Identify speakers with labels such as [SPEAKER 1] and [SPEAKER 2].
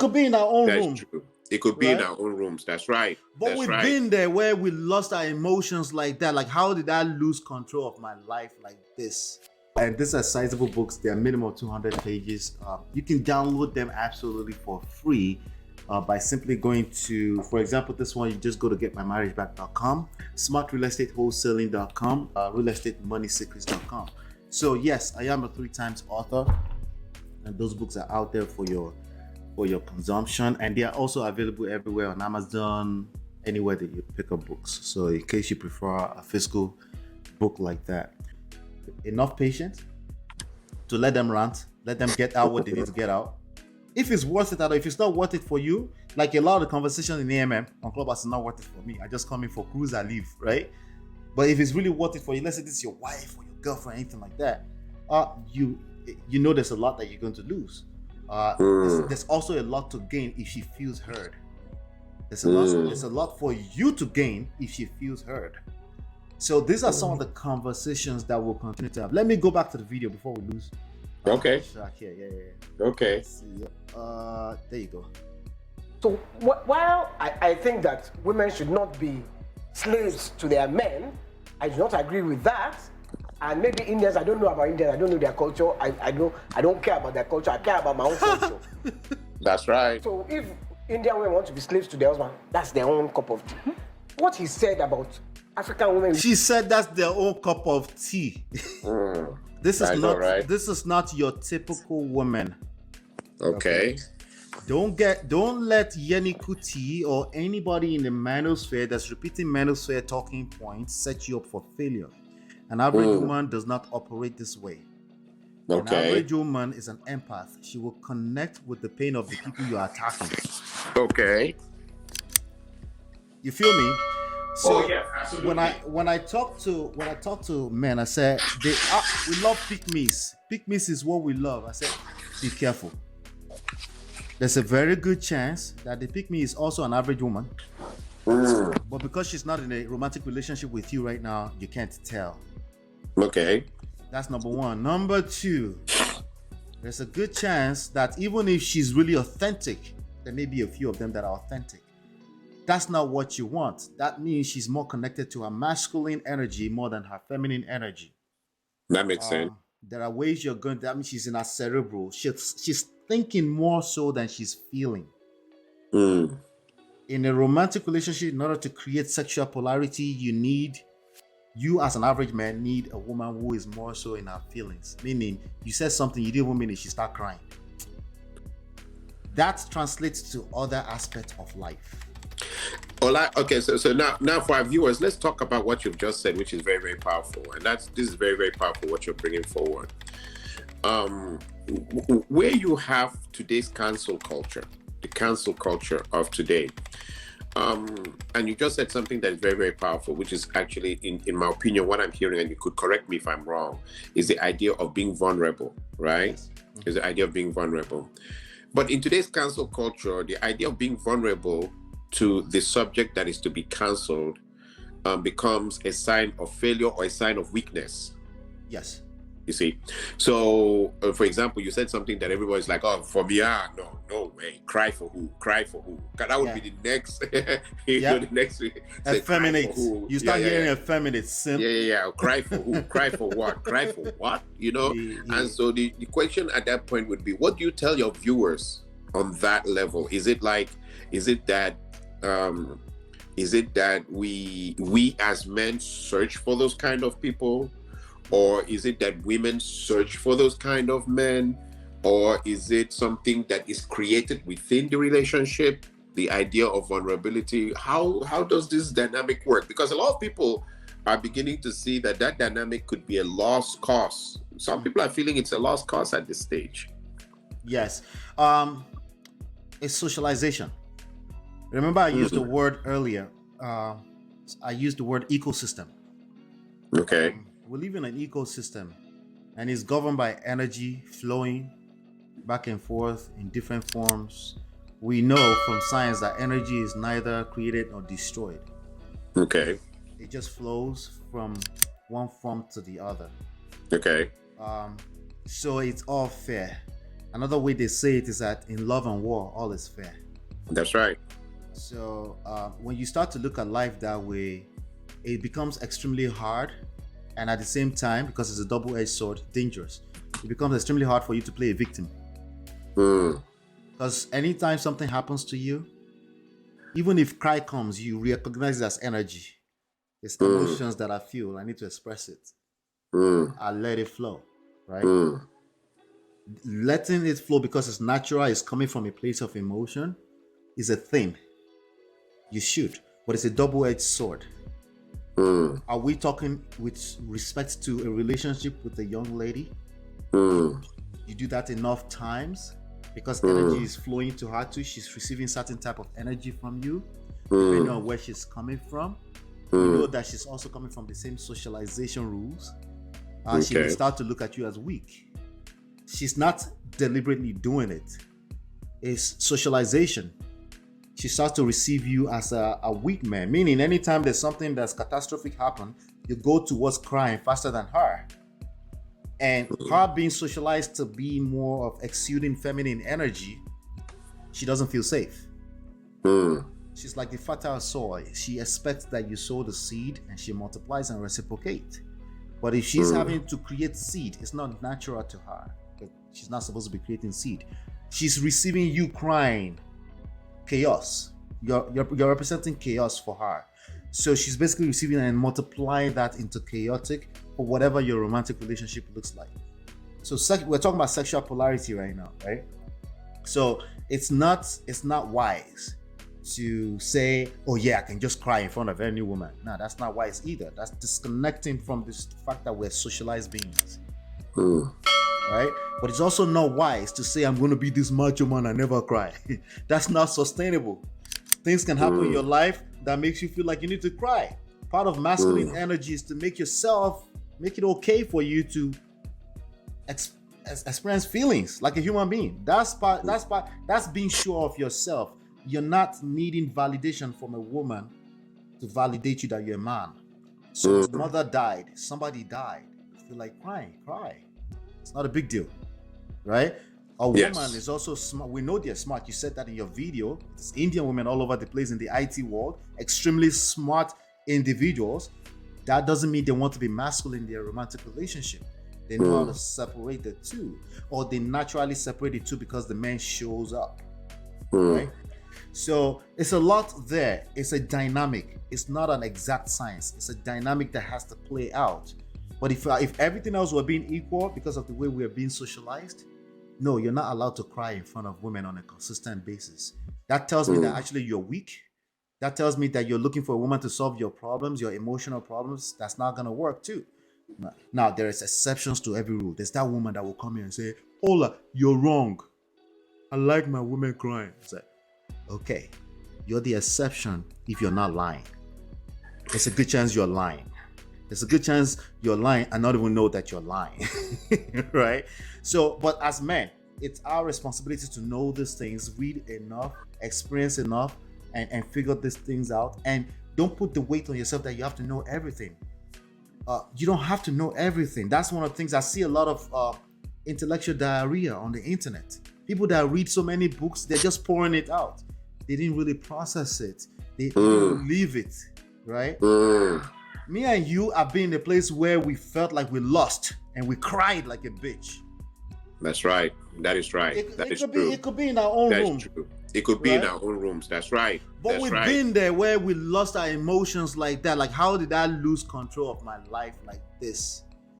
[SPEAKER 1] Could be in our own
[SPEAKER 2] That's
[SPEAKER 1] room,
[SPEAKER 2] true. It could be in
[SPEAKER 1] right?
[SPEAKER 2] our own rooms. That's right.
[SPEAKER 1] But
[SPEAKER 2] That's
[SPEAKER 1] we've
[SPEAKER 2] right.
[SPEAKER 1] been there where we lost our emotions like that. Like, how did I lose control of my life like this? And these are sizable books. They're minimum 200 pages. You can download them absolutely for free by simply going to, for example, this one, you just go to getmymarriageback.com, smartrealestatewholesaling.com, realestatemoneysecrets.com. So yes, I am a 3 times author, and those books are out there for your consumption, and they are also available everywhere on Amazon, anywhere that you pick up books. So in case you prefer a physical book like that, enough patience to let them rant, let them get out what they need to get out. If it's worth it, or if it's not worth it for you, like a lot of the conversation in AMM on Clubhouse is not worth it for me. I just come in for cruise and leave, right? But if it's really worth it for you, let's say this is your wife or your girlfriend, anything like that, you know there's a lot that you're going to lose. There's also a lot to gain if she feels heard. There's a lot for you to gain if she feels heard. So these are some of the conversations that we'll continue to have. Let me go back to the video before we lose.
[SPEAKER 2] Okay.
[SPEAKER 1] Track here. Yeah.
[SPEAKER 2] Okay.
[SPEAKER 1] Let's see. There you go.
[SPEAKER 3] So while I think that women should not be slaves to their men, I do not agree with that. And maybe Indians, I don't know about Indians, I don't know their culture. I don't care about their culture. I care about my own culture.
[SPEAKER 2] That's right.
[SPEAKER 3] So if Indian women want to be slaves to their husband, that's their own cup of tea. What he said about African women,
[SPEAKER 1] she said that's their own cup of tea. This is not your typical woman.
[SPEAKER 2] Okay.
[SPEAKER 1] Don't let Yeni Kuti or anybody in the manosphere that's repeating manosphere talking points set you up for failure. An average woman does not operate this way.
[SPEAKER 2] Okay.
[SPEAKER 1] An average woman is an empath. She will connect with the pain of the people you are attacking.
[SPEAKER 2] Okay.
[SPEAKER 1] You feel me? So
[SPEAKER 2] yeah, absolutely.
[SPEAKER 1] when I talk to men, I say we love pygmies. Pygmies is what we love. I said, be careful. There's a very good chance that the pygmy is also an average woman. But because she's not in a romantic relationship with you right now, you can't tell.
[SPEAKER 2] Okay.
[SPEAKER 1] That's number one. Number two, there's a good chance that even if she's really authentic, there may be a few of them that are authentic. That's not what you want. That means she's more connected to her masculine energy more than her feminine energy.
[SPEAKER 2] That makes sense.
[SPEAKER 1] There are ways you're going. That means she's in her cerebral. She's thinking more so than she's feeling. In a romantic relationship, in order to create sexual polarity, you as an average man need a woman who is more so in her feelings. Meaning, you said something, you didn't even mean it, she start crying. That translates to other aspects of life.
[SPEAKER 2] Okay, so now for our viewers, let's talk about what you've just said, which is very, very powerful. And this is very, very powerful what you're bringing forward. Where you have today's cancel culture, the cancel culture of today, and you just said something that is very, very powerful, which is actually, in my opinion, what I'm hearing, and you could correct me if I'm wrong, is the idea of being vulnerable, right? Yes. Is the idea of being vulnerable. But in today's cancel culture, the idea of being vulnerable to the subject that is to be canceled becomes a sign of failure or a sign of weakness.
[SPEAKER 1] Yes.
[SPEAKER 2] You see, so for example, you said something that everybody's like, "Oh, for me, no way, cry for who? That would be the next, the next
[SPEAKER 1] effeminate. You start hearing effeminate. Simp.
[SPEAKER 2] Yeah. Cry for who? Cry for what? Cry for what? You know. And so the question at that point would be, what do you tell your viewers on that level? Is it that we as men search for those kind of people? Or is it that women search for those kind of men? Or is it something that is created within the relationship? The idea of vulnerability. How does this dynamic work? Because a lot of people are beginning to see that dynamic could be a lost cause. Some people are feeling it's a lost cause at this stage.
[SPEAKER 1] Yes. It's socialization. Remember I used the word earlier. I used the word ecosystem.
[SPEAKER 2] Okay.
[SPEAKER 1] We live in an ecosystem, and it's governed by energy flowing back and forth in different forms. We know from science that energy is neither created nor destroyed.
[SPEAKER 2] Okay.
[SPEAKER 1] It just flows from one form to the other.
[SPEAKER 2] Okay.
[SPEAKER 1] So it's all fair. Another way they say it is that in love and war, all is fair.
[SPEAKER 2] That's right.
[SPEAKER 1] So when you start to look at life that way, it becomes extremely hard, and at the same time, because it's a double-edged sword, dangerous. It becomes extremely hard for you to play a victim. Because anytime something happens to you, even if cry comes, you recognize it as energy. It's emotions that I feel. I need to express it. I let it flow, right? Letting it flow because it's natural, it's coming from a place of emotion, is a thing. You should, but it's a double-edged sword. Are we talking with respect to a relationship with a young lady? You do that enough times because energy is flowing to her too. She's receiving certain type of energy from you, depending on where she's coming from. You know that she's also coming from the same socialization rules. She will start to look at you as weak. She's not deliberately doing it. It's socialization. She starts to receive you as a weak man, meaning anytime there's something that's catastrophic happen, you go towards crying faster than her. And her being socialized to be more of exuding feminine energy, she doesn't feel safe. She's like the fertile soil. She expects that you sow the seed and she multiplies and reciprocates. But if she's having to create seed, it's not natural to her. She's not supposed to be creating seed. She's receiving you crying. Chaos. You're representing chaos for her. So she's basically receiving and multiplying that into chaotic for whatever your romantic relationship looks like. So we're talking about sexual polarity right now, right? So it's not wise to say, oh yeah, I can just cry in front of any woman. No, that's not wise either. That's disconnecting from this fact that we're socialized beings. Right? But it's also not wise to say I'm going to be this macho man and never cry. That's not sustainable. Things can happen in your life that makes you feel like you need to cry. Part of masculine energy is to make it okay for you to experience feelings like a human being. That's being sure of yourself. You're not needing validation from a woman to validate you that you're a man. So his mother died, somebody died. You feel like crying, cry. It's not a big deal, right? A woman is also smart. We know they're smart. You said that in your video. There's Indian women all over the place in the IT world, extremely smart individuals. That doesn't mean they want to be masculine in their romantic relationship. They know how to separate the two, or they naturally separate the two because the man shows up, right? So it's a lot there. It's a dynamic. It's not an exact science. It's a dynamic that has to play out. But if everything else were being equal because of the way we're being socialized, no, you're not allowed to cry in front of women on a consistent basis. That tells me that actually you're weak. That tells me that you're looking for a woman to solve your problems, your emotional problems. That's not going to work too. Now, there is exceptions to every rule. There's that woman that will come here and say, Ola, you're wrong. I like my women crying. It's like, okay, you're the exception if you're not lying. There's a good chance you're lying. There's a good chance you're lying and not even know that you're lying, right? So, but as men, it's our responsibility to know these things, read enough, experience enough, and figure these things out. And don't put the weight on yourself that you have to know everything. You don't have to know everything. That's one of the things I see a lot of intellectual diarrhea on the internet. People that read so many books, they're just pouring it out. They didn't really process it. They leave it, right? Me and you have been in a place where we felt like we lost and we cried like a bitch.
[SPEAKER 2] That's right. That is right.
[SPEAKER 1] It could be in our own room.
[SPEAKER 2] That's true. It could be in our own rooms. That's right.
[SPEAKER 1] But we've been there where we lost our emotions like that. Like, how did I lose control of my life like this?